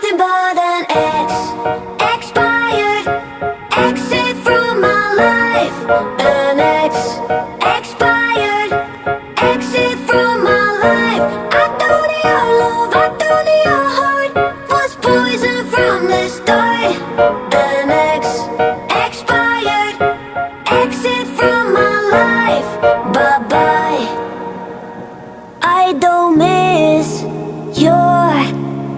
nothing but an expired exit from my life. An expired exit from my life. I thought your love, I thought your heart was poison from the start. An expired exit from my life. Bye bye. I don't miss your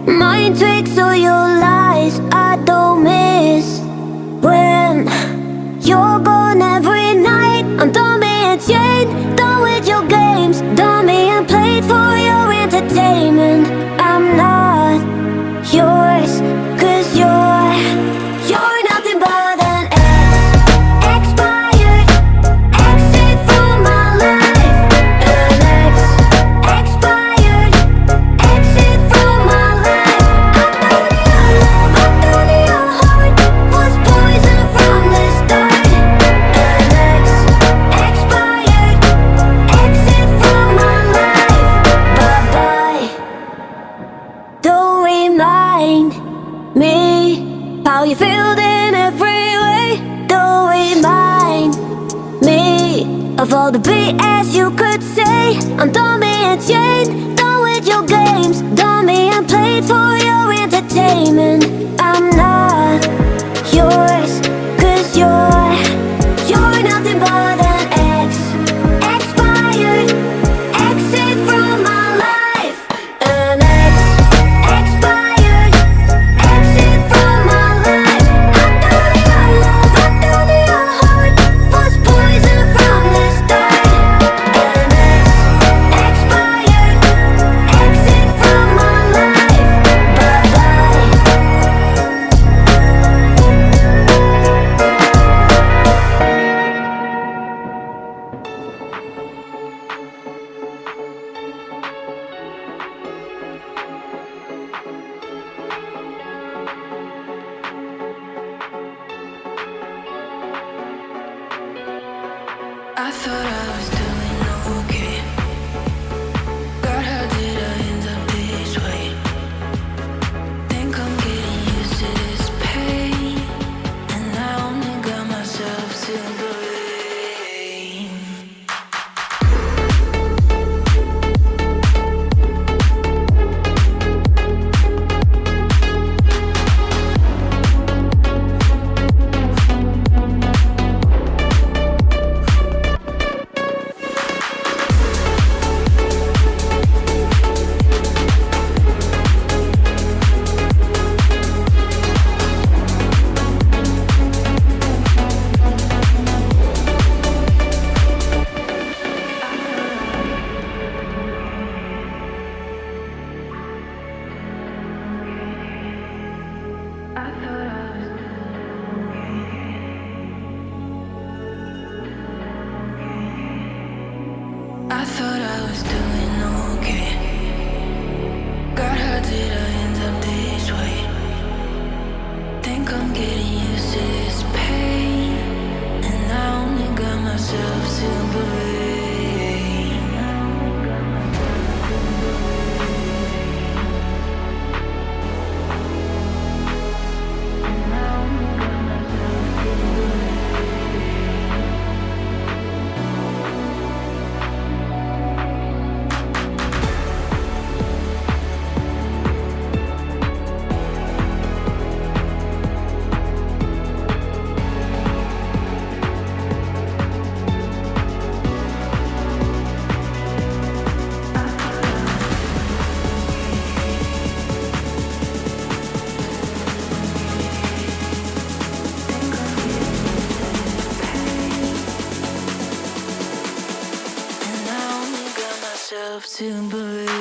mind tricks or your lies. I don't miss when you're gone every night. I'm done being chained, done with your games, done being played for your entertainment. I'm not yours, 'cause you're nothing but an expired exit from my life. An expired exit from my life. I thought your love, I thought your heart was poison from the start. An expired exit from my life. Bye bye. Don't remind me how you feel in every way. Don't remind me of all the BS you could say. I'm done being chained, done with your games, done being played for your entertainment. I'm not yours, 'cause you're nothing but an expired exit from my life. An expired exit from my life. I thought your love, I thought your heart was poison from the start. An expired exit from my life. Bye bye. I thought I was doing okay. God, how did I end up this way? Think I'm getting used to this pain, and I only got myself to blame. I thought I was doing okay. God, how did I end up this way? Think I'm getting used to this pain, and I only got myself to blame. And I only got myself to believe.